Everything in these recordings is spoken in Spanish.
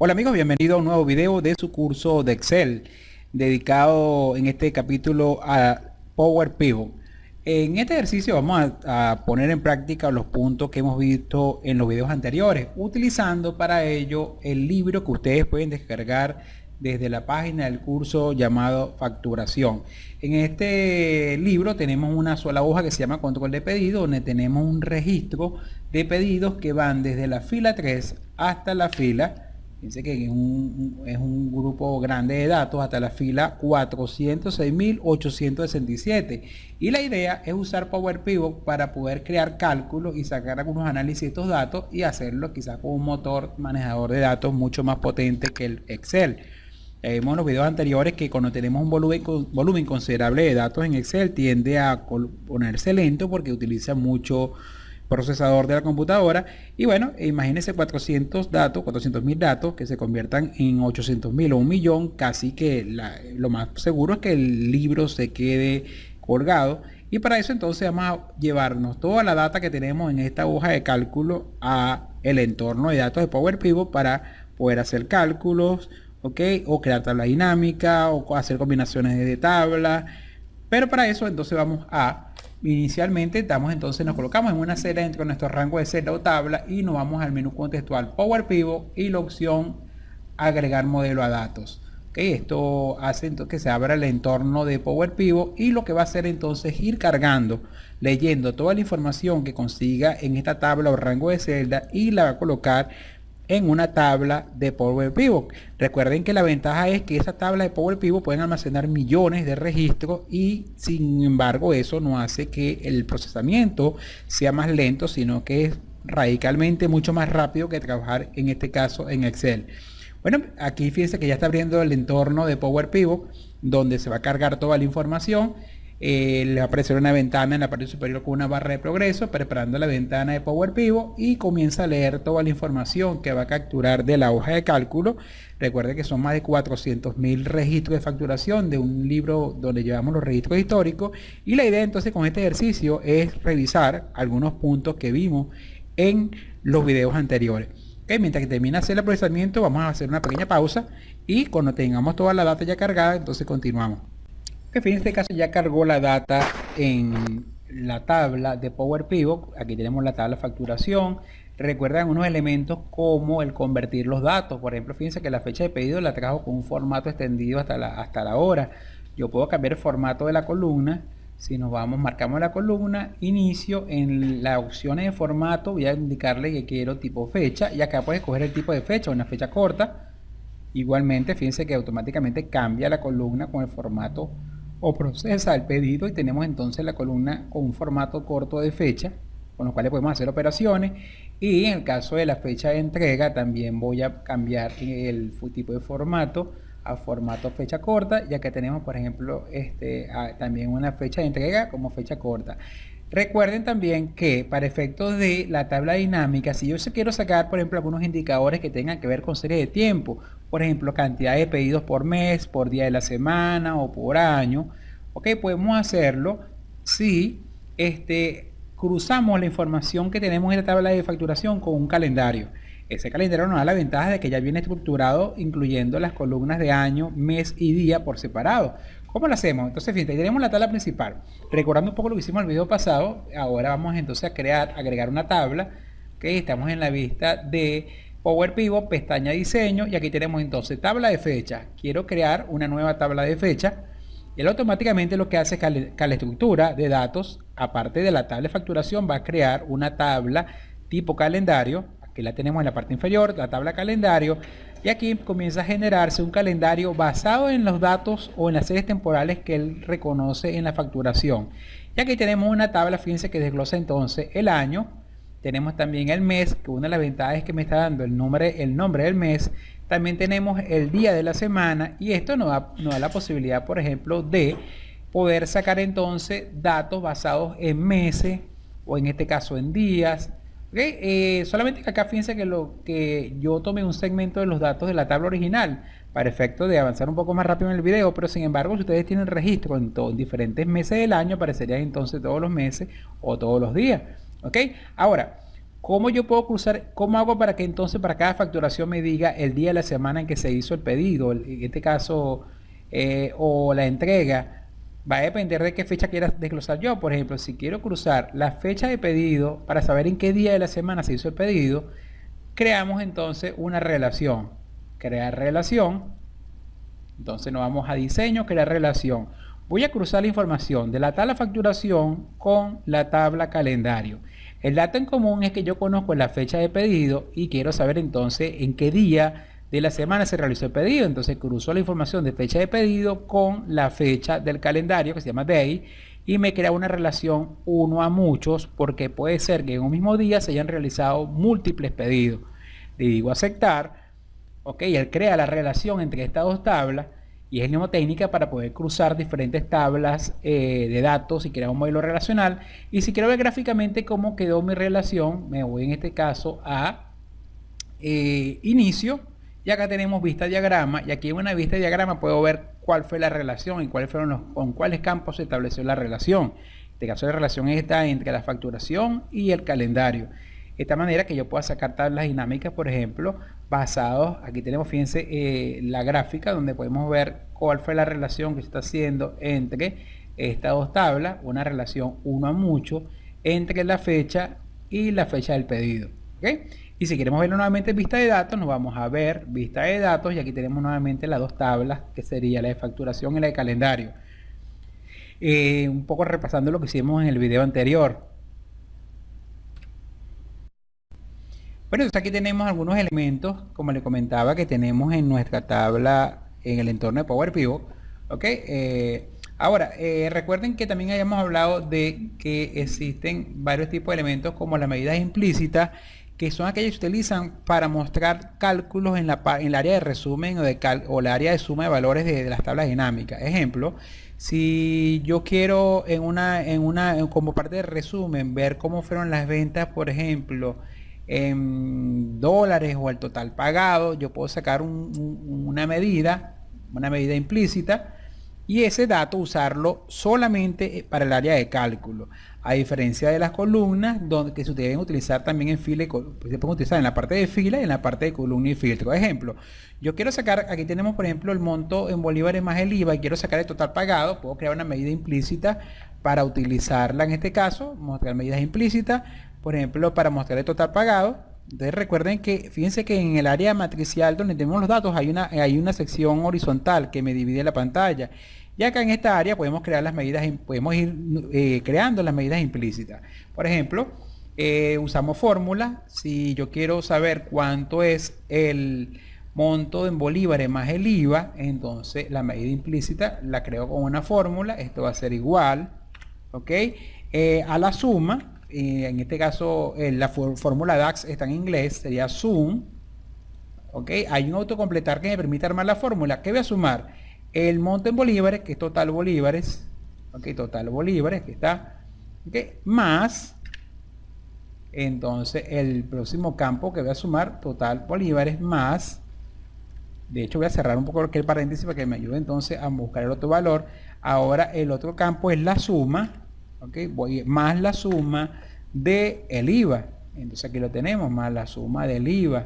Hola amigos, bienvenidos a un nuevo video de su curso de Excel dedicado en este capítulo a Power Pivot. En este ejercicio vamos a poner en práctica los puntos que hemos visto en los videos anteriores, utilizando para ello el libro que ustedes pueden descargar desde la página del curso llamado Facturación. En este libro tenemos una sola hoja que se llama Control de Pedido, donde tenemos un registro de pedidos que van desde la fila 3 hasta la fila, fíjense que es un grupo grande de datos, hasta la fila 406.867. Y la idea es usar Power Pivot para poder crear cálculos y sacar algunos análisis de estos datos y hacerlo quizás con un motor manejador de datos mucho más potente que el Excel. Vimos en los videos anteriores que cuando tenemos un volumen considerable de datos en Excel tiende a ponerse lento porque utiliza mucho procesador de la computadora. Y bueno, imagínense 400.000 datos que se conviertan en 800.000 o 1.000.000, casi que lo más seguro es que el libro se quede colgado. Y para eso entonces vamos a llevarnos toda la data que tenemos en esta hoja de cálculo a el entorno de datos de Power Pivot para poder hacer cálculos, o crear tabla dinámica o hacer combinaciones de tablas. Pero para eso entonces vamos a inicialmente nos colocamos en una celda dentro de nuestro rango de celda o tabla y nos vamos al menú contextual Power Pivot y la opción agregar modelo a datos. Esto hace entonces que se abra el entorno de Power Pivot y lo que va a hacer entonces es ir cargando, leyendo toda la información que consiga en esta tabla o rango de celda y la va a colocar en una tabla de Power Pivot. Recuerden que la ventaja es que esa tabla de Power Pivot pueden almacenar millones de registros y sin embargo eso no hace que el procesamiento sea más lento, sino que es radicalmente mucho más rápido que trabajar en este caso en Excel. Bueno, aquí fíjense que ya está abriendo el entorno de Power Pivot donde se va a cargar toda la información. Le va a aparecer una ventana en la parte superior con una barra de progreso preparando la ventana de Power Pivot y comienza a leer toda la información que va a capturar de la hoja de cálculo. Recuerde que son más de 400.000 registros de facturación de un libro donde llevamos los registros históricos, y la idea entonces con este ejercicio es revisar algunos puntos que vimos en los videos anteriores. Mientras que termina de hacer el procesamiento vamos a hacer una pequeña pausa y cuando tengamos toda la data ya cargada entonces continuamos. En este caso ya cargó la data en la tabla de Power Pivot. Aquí tenemos la tabla de facturación. Recuerdan unos elementos como el convertir los datos. Por ejemplo, fíjense que la fecha de pedido la trajo con un formato extendido hasta la hora. Yo puedo cambiar el formato de la columna. Si nos vamos, marcamos la columna, inicio, en las opciones de formato voy a indicarle que quiero tipo fecha y acá puedes escoger el tipo de fecha, una fecha corta. Igualmente, fíjense que automáticamente cambia la columna con el formato o procesa el pedido y tenemos entonces la columna con un formato corto de fecha con los cuales podemos hacer operaciones. Y en el caso de la fecha de entrega también voy a cambiar el tipo de formato a formato fecha corta, ya que tenemos por ejemplo también una fecha de entrega como fecha corta. Recuerden también que para efectos de la tabla dinámica, si yo quiero sacar por ejemplo algunos indicadores que tengan que ver con serie de tiempo, por ejemplo cantidad de pedidos por mes, por día de la semana o por año, podemos hacerlo si cruzamos la información que tenemos en la tabla de facturación con un calendario. Ese calendario nos da la ventaja de que ya viene estructurado incluyendo las columnas de año, mes y día por separado. ¿Cómo lo hacemos? Entonces, fíjate, tenemos la tabla principal. Recordando un poco lo que hicimos en el video pasado, ahora vamos entonces a agregar una tabla. Estamos en la vista de Power Pivot, pestaña diseño, y aquí tenemos entonces tabla de fecha. Quiero crear una nueva tabla de fecha. Y él automáticamente lo que hace es que la estructura de datos, aparte de la tabla de facturación, va a crear una tabla tipo calendario. Aquí la tenemos en la parte inferior, la tabla calendario, y aquí comienza a generarse un calendario basado en los datos o en las series temporales que él reconoce en la facturación. Y aquí tenemos una tabla, fíjense, que desglosa entonces el año. Tenemos también el mes, que una de las ventajas es que me está dando el nombre del mes. También tenemos el día de la semana, y esto nos da la posibilidad, por ejemplo, de poder sacar entonces datos basados en meses o en este caso en días. Solamente que acá fíjense que yo tomé un segmento de los datos de la tabla original para efecto de avanzar un poco más rápido en el video, pero sin embargo si ustedes tienen registro en diferentes meses del año aparecerían entonces todos los meses o todos los días. Ahora ¿Cómo yo puedo cruzar? ¿Cómo hago para que entonces para cada facturación me diga el día de la semana en que se hizo el pedido? En este caso, o la entrega. Va a depender de qué fecha quieras desglosar yo. Por ejemplo, si quiero cruzar la fecha de pedido para saber en qué día de la semana se hizo el pedido, creamos entonces una relación. Crear relación. Entonces nos vamos a diseño, crear relación. Voy a cruzar la información de la tabla facturación con la tabla calendario. El dato en común es que yo conozco la fecha de pedido y quiero saber entonces en qué día de la semana se realizó el pedido. Entonces cruzo la información de fecha de pedido con la fecha del calendario que se llama day y me crea una relación uno a muchos porque puede ser que en un mismo día se hayan realizado múltiples pedidos. Le digo aceptar. Ok, él crea la relación entre estas dos tablas y es mnemotécnica para poder cruzar diferentes tablas de datos y crear un modelo relacional. Y si quiero ver gráficamente cómo quedó mi relación, me voy en este caso a inicio y acá tenemos vista diagrama y aquí en una vista diagrama puedo ver cuál fue la relación y con cuáles campos se estableció la relación. En este caso la relación está entre la facturación y el calendario. De esta manera que yo pueda sacar tablas dinámicas, por ejemplo, basados, aquí tenemos, fíjense, la gráfica donde podemos ver cuál fue la relación que se está haciendo entre estas dos tablas, una relación uno a mucho entre la fecha y la fecha del pedido. ¿Okay? Y si queremos verlo nuevamente en vista de datos, nos vamos a ver vista de datos y aquí tenemos nuevamente las dos tablas que sería la de facturación y la de calendario. Un poco repasando lo que hicimos en el video anterior. Bueno, entonces aquí tenemos algunos elementos, como le comentaba, que tenemos en nuestra tabla en el entorno de Power Pivot. ¿Ok? Ahora, recuerden que también hayamos hablado de que existen varios tipos de elementos como las medidas implícitas, que son aquellas que se utilizan para mostrar cálculos en el área de resumen o el área de suma de valores de las tablas dinámicas. Ejemplo, si yo quiero como parte de resumen ver cómo fueron las ventas, por ejemplo, en dólares o el total pagado, yo puedo sacar una medida implícita y ese dato usarlo solamente para el área de cálculo, a diferencia de las columnas que se deben utilizar también en fila, se pueden utilizar en la parte de fila y en la parte de columna y filtro. Ejemplo, yo quiero sacar, aquí tenemos por ejemplo el monto en bolívares más el IVA y quiero sacar el total pagado, puedo crear una medida implícita para utilizarla en este caso, mostrar medidas implícitas, por ejemplo, para mostrar el total pagado. Entonces recuerden que, fíjense que en el área matricial donde tenemos los datos hay una sección horizontal que me divide la pantalla. Y acá en esta área podemos crear las medidas, podemos ir creando las medidas implícitas. Por ejemplo, usamos fórmulas. Si yo quiero saber cuánto es el monto en bolívares más el IVA, entonces la medida implícita la creo con una fórmula. Esto va a ser igual, ¿ok? A la suma. En este caso la fórmula DAX está en inglés, sería sum. ¿Ok? Hay un autocompletar que me permite armar la fórmula. ¿Qué voy a sumar? El monto en bolívares, que es total bolívares. ¿Ok? Total bolívares, que está. ¿Ok? Más. Entonces el próximo campo que voy a sumar, total bolívares más. De hecho voy a cerrar un poco el paréntesis para que me ayude entonces a buscar el otro valor. Ahora el otro campo es la suma. Okay, voy más la suma de el IVA. Entonces aquí lo tenemos, más la suma del IVA.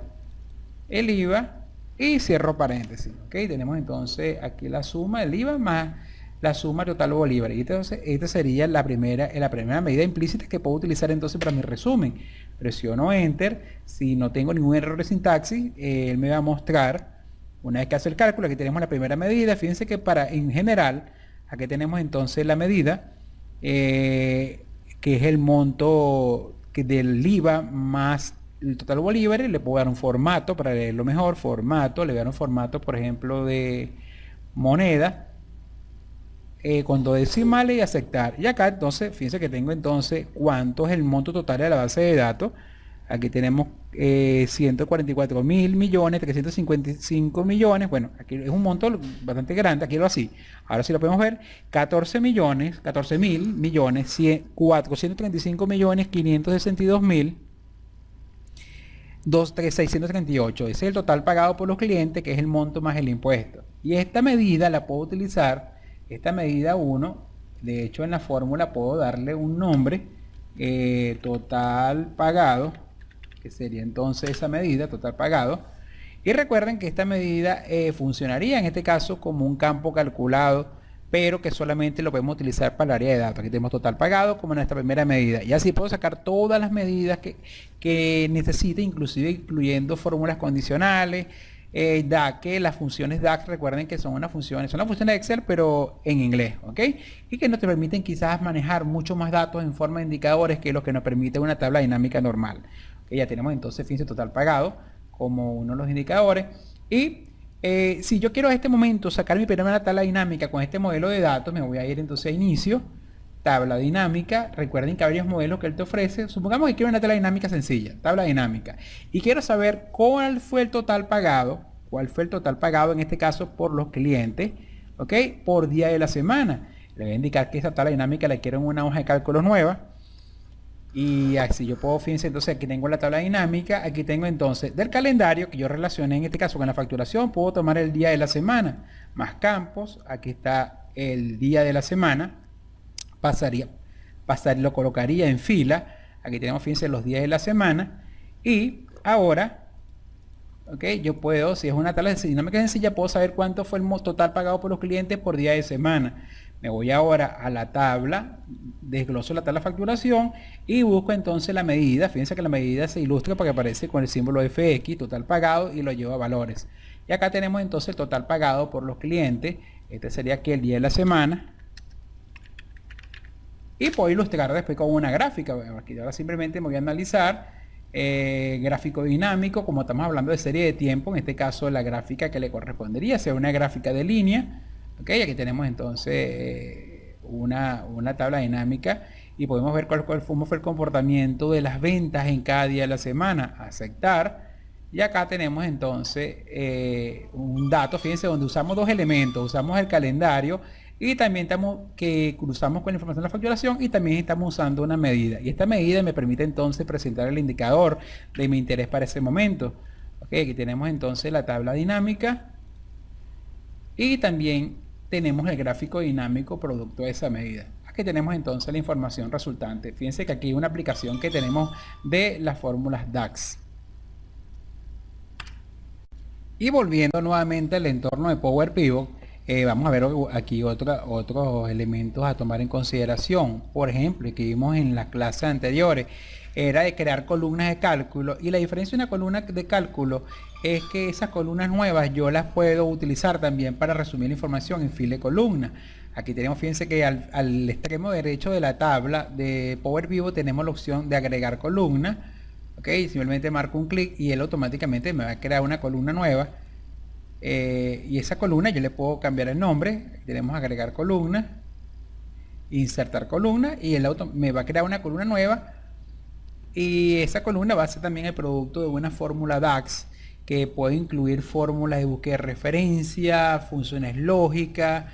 El IVA y cierro paréntesis. Okay, tenemos entonces aquí la suma del IVA más la suma total bolívar. Y entonces esta sería la primera medida implícita que puedo utilizar entonces para mi resumen. Presiono Enter. Si no tengo ningún error de sintaxis, él me va a mostrar, una vez que hace el cálculo, aquí tenemos la primera medida. Fíjense que en general, aquí tenemos entonces la medida que es el monto del IVA más el total bolívares. Le puedo dar un formato para leerlo mejor, formato, le voy a dar un formato por ejemplo de moneda con dos decimales y aceptar. Y acá entonces, fíjense que tengo entonces cuánto es el monto total de la base de datos. Aquí tenemos 144.000.355 millones. Bueno, aquí es un monto bastante grande, aquí lo así. Ahora sí lo podemos ver, 14.435.562.638. Ese es el total pagado por los clientes, que es el monto más el impuesto. Y esta medida la puedo utilizar, esta medida 1, de hecho en la fórmula puedo darle un nombre, total pagado. que sería entonces esa medida, total pagado. Y recuerden que esta medida funcionaría en este caso como un campo calculado, pero que solamente lo podemos utilizar para el área de datos. Aquí tenemos total pagado como nuestra primera medida. Y así puedo sacar todas las medidas que necesite, inclusive incluyendo fórmulas condicionales, DAC, las funciones DAC, recuerden que son las funciones de Excel, pero en inglés, ¿ok? Y que nos te permiten quizás manejar mucho más datos en forma de indicadores que lo que nos permite una tabla dinámica normal. ¿Okay? Ya tenemos entonces, fíjense, total pagado como uno de los indicadores. Y si yo quiero a este momento sacar mi primera tabla dinámica con este modelo de datos, me voy a ir entonces a inicio, tabla dinámica. Recuerden que hay varios modelos que él te ofrece. Supongamos que quiero una tabla dinámica sencilla, tabla dinámica, y quiero saber cuál fue el total pagado, en este caso por los clientes, ¿ok? Por día de la semana. Le voy a indicar que esta tabla dinámica la quiero en una hoja de cálculos nueva. Y así yo puedo, fíjense, entonces aquí tengo la tabla dinámica, aquí tengo entonces del calendario que yo relacioné en este caso con la facturación, puedo tomar el día de la semana, más campos, aquí está el día de la semana, lo colocaría en fila, aquí tenemos, fíjense, los días de la semana, y ahora, ok, yo puedo, si es una tabla dinámica sencilla, puedo saber cuánto fue el total pagado por los clientes por día de semana. Me voy ahora a la tabla, desgloso la tabla de facturación y busco entonces la medida. Fíjense que la medida se ilustra porque aparece con el símbolo FX, total pagado, y lo llevo a valores. Y acá tenemos entonces el total pagado por los clientes. Este sería aquí el día de la semana. Y puedo ilustrar después con una gráfica. Aquí ahora simplemente me voy a analizar gráfico dinámico, como estamos hablando de serie de tiempo, en este caso la gráfica que le correspondería sea una gráfica de línea. Ok, aquí tenemos entonces una tabla dinámica y podemos ver cómo fue el comportamiento de las ventas en cada día de la semana. Aceptar. Y acá tenemos entonces un dato, fíjense, donde usamos dos elementos. Usamos el calendario y también cruzamos con la información de la facturación y también estamos usando una medida. Y esta medida me permite entonces presentar el indicador de mi interés para ese momento. Ok, aquí tenemos entonces la tabla dinámica y también tenemos el gráfico dinámico producto de esa medida. Aquí tenemos entonces la información resultante. Fíjense que aquí hay una aplicación que tenemos de las fórmulas DAX. Y volviendo nuevamente al entorno de Power Pivot, vamos a ver aquí otros elementos a tomar en consideración. Por ejemplo, que vimos en las clases anteriores, era de crear columnas de cálculo, y la diferencia de una columna de cálculo es que esas columnas nuevas yo las puedo utilizar también para resumir la información en fila de columna. Aquí tenemos, fíjense que al extremo derecho de la tabla de Power Pivot tenemos la opción de agregar columna. Ok, simplemente marco un clic y él automáticamente me va a crear una columna nueva. Y esa columna yo le puedo cambiar el nombre. Aquí tenemos agregar columna, insertar columna, y él me va a crear una columna nueva. Y esa columna va a ser también el producto de una fórmula DAX que puede incluir fórmulas de búsqueda de referencia, funciones lógicas,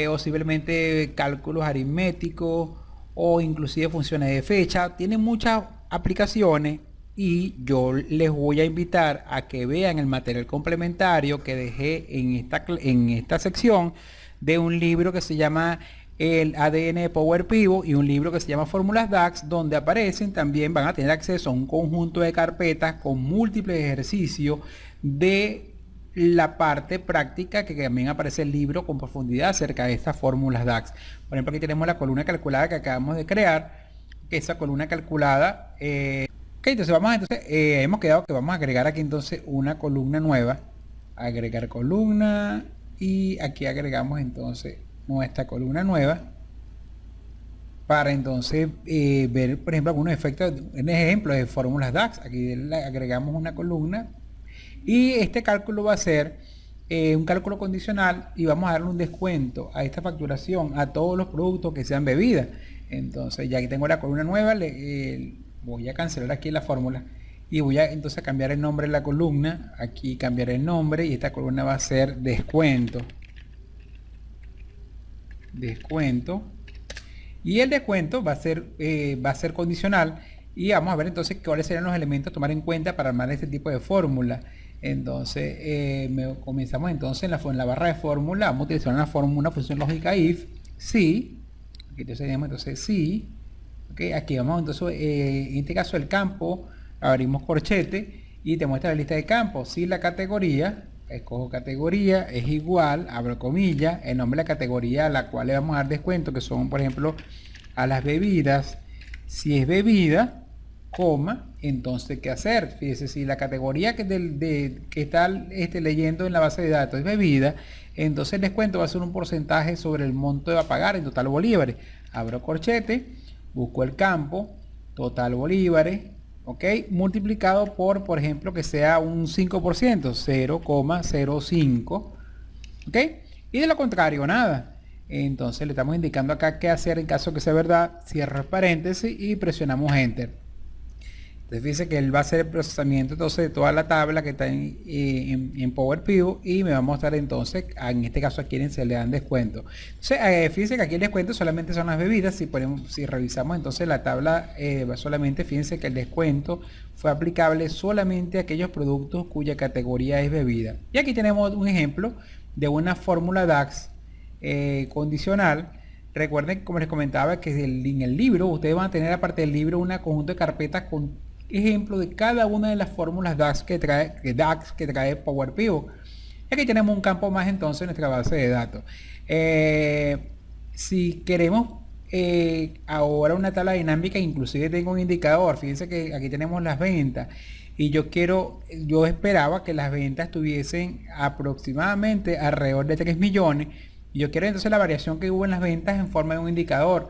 o simplemente cálculos aritméticos, o inclusive funciones de fecha. Tiene muchas aplicaciones y yo les voy a invitar a que vean el material complementario que dejé en esta sección de un libro que se llama el ADN de Power Pivot y un libro que se llama Fórmulas DAX, donde aparecen, también van a tener acceso a un conjunto de carpetas con múltiples ejercicios de la parte práctica, que también aparece el libro con profundidad acerca de estas fórmulas DAX. Por ejemplo, aquí tenemos la columna calculada que acabamos de crear. Esa columna calculada, ok, entonces hemos quedado que vamos a agregar aquí entonces una columna nueva, agregar columna, y aquí agregamos entonces nuestra columna nueva para entonces ver, por ejemplo, algunos efectos, un ejemplo de fórmulas DAX. Aquí le agregamos una columna y este cálculo va a ser un cálculo condicional y vamos a darle un descuento a esta facturación a todos los productos que sean bebidas. Entonces ya aquí tengo la columna nueva, voy a cancelar aquí la fórmula y voy a entonces cambiar el nombre de la columna. Aquí cambiar el nombre y esta columna va a ser descuento. Y el descuento va a ser condicional, y vamos a ver entonces cuáles serían los elementos a tomar en cuenta para armar este tipo de fórmula. Entonces comenzamos entonces en la barra de fórmula. Vamos a utilizar una función lógica if, si. Aquí entonces si. Okay, aquí vamos entonces en este caso el campo abrimos corchete y te muestra la lista de campos. Si la categoría, escojo categoría, es igual, abro comillas, el nombre de la categoría a la cual le vamos a dar descuento, que son, por ejemplo, a las bebidas. Si es bebida, coma, entonces ¿qué hacer? Fíjese, si la categoría que está leyendo en la base de datos es bebida, entonces el descuento va a ser un porcentaje sobre el monto que va a pagar en total bolívares. Abro corchete, busco el campo, total bolívares, ok, multiplicado por ejemplo, que sea un 5%, 0,05, ok, y de lo contrario, nada. Entonces le estamos indicando acá qué hacer en caso que sea verdad. Cierro el paréntesis y presionamos enter. Entonces fíjense que él va a hacer el procesamiento entonces de toda la tabla que está en Power Pivot y me va a mostrar entonces, en este caso aquí se le dan descuento. Entonces fíjense que aquí el descuento solamente son las bebidas. Si revisamos entonces la tabla, solamente fíjense que el descuento fue aplicable solamente a aquellos productos cuya categoría es bebida. Y aquí tenemos un ejemplo de una fórmula DAX condicional. Recuerden, como les comentaba, que en el libro ustedes van a tener, aparte del libro, una conjunto de carpetas con ejemplo de cada una de las fórmulas DAX que trae Power Pivot. Y aquí tenemos un campo más entonces en nuestra base de datos. Si queremos ahora una tabla dinámica, inclusive tengo un indicador. Fíjense que aquí tenemos las ventas y yo esperaba que las ventas estuviesen aproximadamente alrededor de 3 millones. Y yo quiero entonces la variación que hubo en las ventas en forma de un indicador.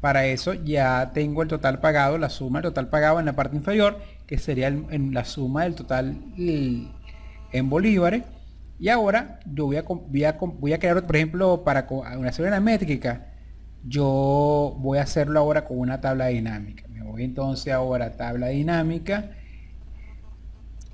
Para eso ya tengo el total pagado, la suma del total pagado en la parte inferior, que sería la suma del total en bolívares. Y ahora yo voy a crear, por ejemplo, para hacer una métrica, yo voy a hacerlo ahora con una tabla dinámica. Me voy entonces ahora a tabla dinámica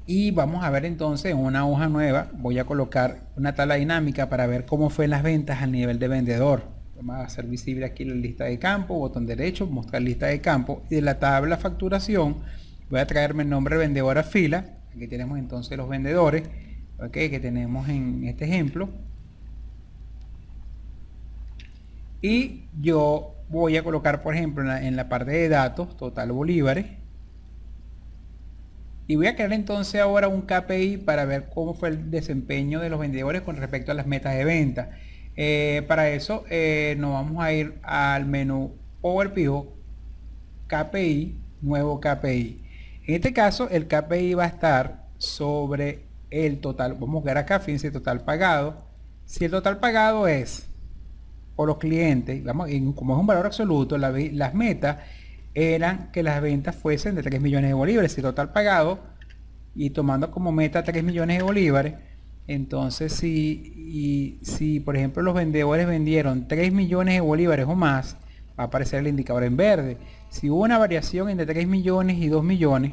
y vamos a ver entonces en una hoja nueva. Voy a colocar una tabla dinámica para ver cómo fue las ventas al nivel de vendedor. Vamos a hacer visible aquí la lista de campo, botón derecho, mostrar lista de campo, y de la tabla facturación voy a traerme el nombre de vendedor a fila. Aquí tenemos entonces los vendedores, okay, que tenemos en este ejemplo, y yo voy a colocar, por ejemplo, en la parte de datos, total bolívares, y voy a crear entonces ahora un KPI para ver cómo fue el desempeño de los vendedores con respecto a las metas de venta. Para eso nos vamos a ir al menú Power Pivot, KPI, nuevo KPI. En este caso el KPI va a estar sobre el total. Vamos a ver acá, fíjense, total pagado. Si el total pagado es por los clientes, vamos, como es un valor absoluto, las metas eran que las ventas fuesen de 3 millones de bolívares. Si total pagado y tomando como meta 3 millones de bolívares, entonces si por ejemplo los vendedores vendieron 3 millones de bolívares o más, va a aparecer el indicador en verde. Si hubo una variación entre 3 millones y 2 millones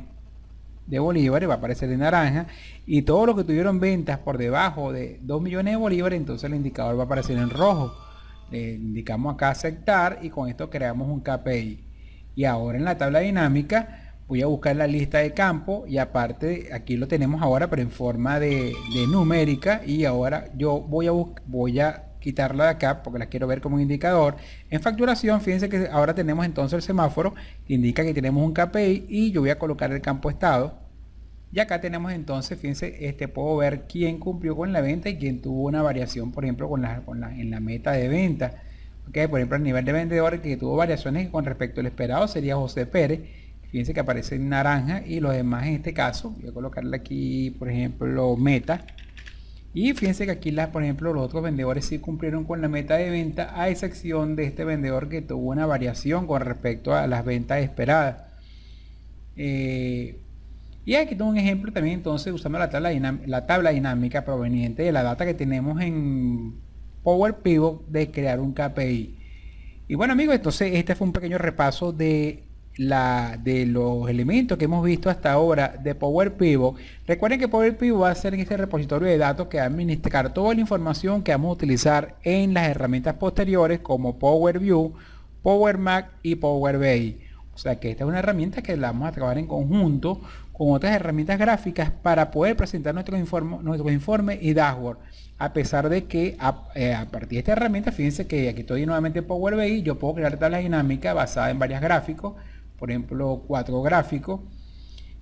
de bolívares, va a aparecer en naranja, y todos los que tuvieron ventas por debajo de 2 millones de bolívares, entonces el indicador va a aparecer en rojo. Le indicamos acá aceptar y con esto creamos un KPI. Y ahora en la tabla dinámica voy a buscar la lista de campo, y aparte aquí lo tenemos ahora pero en forma de numérica, y ahora yo voy a quitarla de acá porque la quiero ver como un indicador. En facturación, fíjense que ahora tenemos entonces el semáforo que indica que tenemos un KPI, y yo voy a colocar el campo estado, y acá tenemos entonces, fíjense, puedo ver quién cumplió con la venta y quién tuvo una variación, por ejemplo, en la meta de venta. Okay, por ejemplo, el nivel de vendedores que tuvo variaciones con respecto al esperado sería José Pérez. Fíjense que aparece en naranja, y los demás en este caso, voy a colocarle aquí, por ejemplo, meta. Y fíjense que aquí, por ejemplo, los otros vendedores sí cumplieron con la meta de venta, a excepción de este vendedor que tuvo una variación con respecto a las ventas esperadas. Y aquí tengo un ejemplo también entonces usando la tabla dinámica proveniente de la data que tenemos en Power Pivot de crear un KPI. Y bueno, amigos, entonces este fue un pequeño repaso de los elementos que hemos visto hasta ahora de Power Pivot. Recuerden que Power Pivot va a ser en este repositorio de datos que va a administrar toda la información que vamos a utilizar en las herramientas posteriores como Power View, Power Mac y Power BI. O sea que esta es una herramienta que la vamos a trabajar en conjunto con otras herramientas gráficas para poder presentar nuestro informe y dashboard. A pesar de que a partir de esta herramienta, fíjense que aquí estoy nuevamente en Power BI, yo puedo crear tablas dinámicas basadas en varios gráficos, por ejemplo 4 gráficos,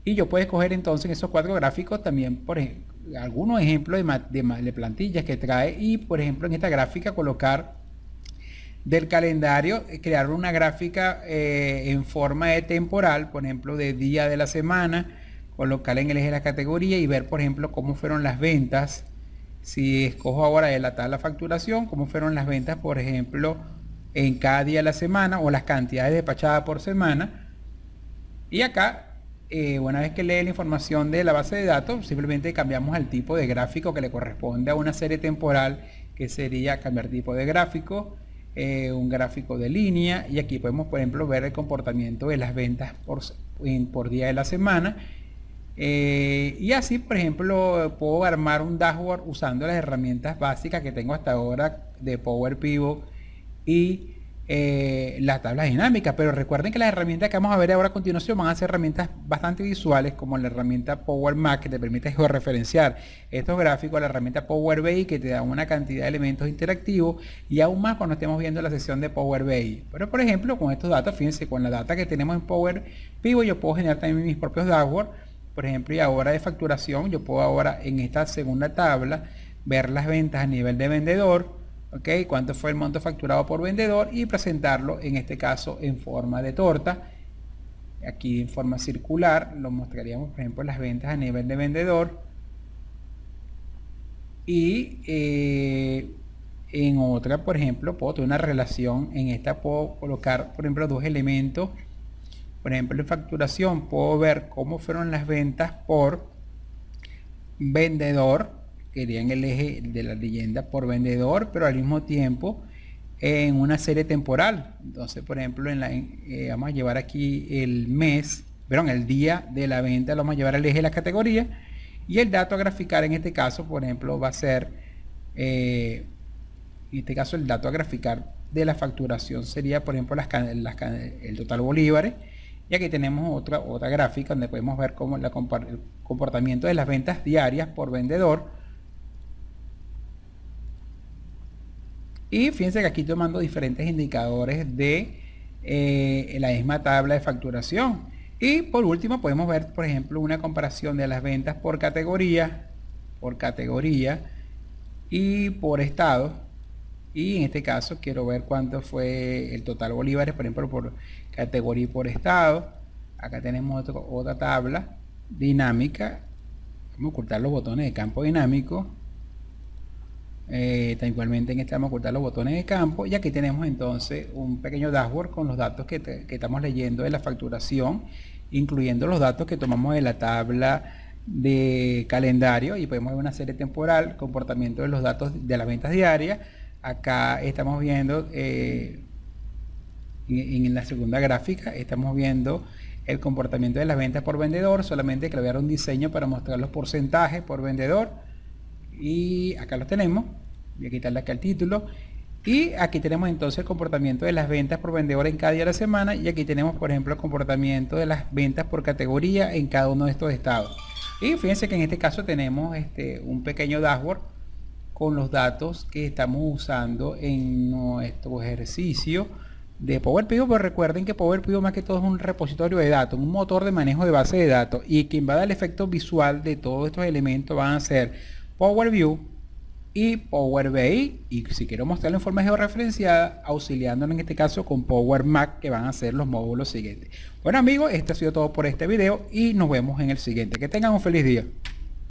Y yo puedo escoger entonces en esos 4 gráficos también, por ejemplo, algunos ejemplos de plantillas que trae, y por ejemplo en esta gráfica colocar del calendario, crear una gráfica en forma de temporal, por ejemplo de día de la semana, colocar en el eje de la categoría y ver por ejemplo cómo fueron las ventas. Si escojo ahora de la tabla facturación, cómo fueron las ventas por ejemplo en cada día de la semana, o las cantidades despachadas por semana. Y acá una vez que lee la información de la base de datos, simplemente cambiamos el tipo de gráfico que le corresponde a una serie temporal, que sería cambiar tipo de gráfico, un gráfico de línea, y aquí podemos por ejemplo ver el comportamiento de las ventas por día de la semana. Y así por ejemplo puedo armar un dashboard usando las herramientas básicas que tengo hasta ahora de Power Pivot y las tablas dinámicas. Pero recuerden que las herramientas que vamos a ver ahora a continuación van a ser herramientas bastante visuales, como la herramienta Power Mac, que te permite georreferenciar estos gráficos, la herramienta Power BI, que te da una cantidad de elementos interactivos, y aún más cuando estemos viendo la sesión de Power BI. Pero por ejemplo con estos datos, fíjense, con la data que tenemos en Power Pivot yo puedo generar también mis propios dashboards. Por ejemplo, y ahora de facturación, yo puedo ahora en esta segunda tabla ver las ventas a nivel de vendedor, ¿ok? Cuánto fue el monto facturado por vendedor, y presentarlo en este caso en forma de torta. Aquí en forma circular lo mostraríamos, por ejemplo, las ventas a nivel de vendedor. Y en otra, por ejemplo, puedo tener una relación. En esta puedo colocar, por ejemplo, 2 elementos. Por ejemplo, en facturación puedo ver cómo fueron las ventas por vendedor, que iría en el eje de la leyenda por vendedor, pero al mismo tiempo en una serie temporal. Entonces, por ejemplo, vamos a llevar aquí el mes, perdón, el día de la venta, lo vamos a llevar al eje de la categoría, y el dato a graficar en este caso, por ejemplo, va a ser, en este caso el dato a graficar de la facturación sería, por ejemplo, el total bolívares. Y aquí tenemos otra gráfica donde podemos ver cómo el comportamiento de las ventas diarias por vendedor. Y fíjense que aquí tomando diferentes indicadores de la misma tabla de facturación. Y por último podemos ver, por ejemplo, una comparación de las ventas por categoría y por estado. Y en este caso quiero ver cuánto fue el total bolívares, por ejemplo, por categoría y por estado. Acá tenemos otra tabla dinámica. Vamos a ocultar los botones de campo dinámico. Igualmente en este vamos a ocultar los botones de campo. Y aquí tenemos entonces un pequeño dashboard con los datos que estamos leyendo de la facturación, incluyendo los datos que tomamos de la tabla de calendario, y podemos ver una serie temporal, comportamiento de los datos de las ventas diarias. Acá estamos viendo en la segunda gráfica, estamos viendo el comportamiento de las ventas por vendedor, solamente que le voy a dar un diseño para mostrar los porcentajes por vendedor. Y acá los tenemos. Voy a quitarle acá el título. Y aquí tenemos entonces el comportamiento de las ventas por vendedor en cada día de la semana. Y aquí tenemos, por ejemplo, el comportamiento de las ventas por categoría en cada uno de estos estados. Y fíjense que en este caso tenemos un pequeño dashboard con los datos que estamos usando en nuestro ejercicio de Power Pivot. Pero recuerden que Power Pivot más que todo es un repositorio de datos, un motor de manejo de base de datos, y quien va a dar el efecto visual de todos estos elementos van a ser Power View y Power BI, y si quiero mostrarlo en forma georreferenciada, auxiliándolo en este caso con Power Mac, que van a ser los módulos siguientes. Bueno amigos, esto ha sido todo por este video y nos vemos en el siguiente. Que tengan un feliz día.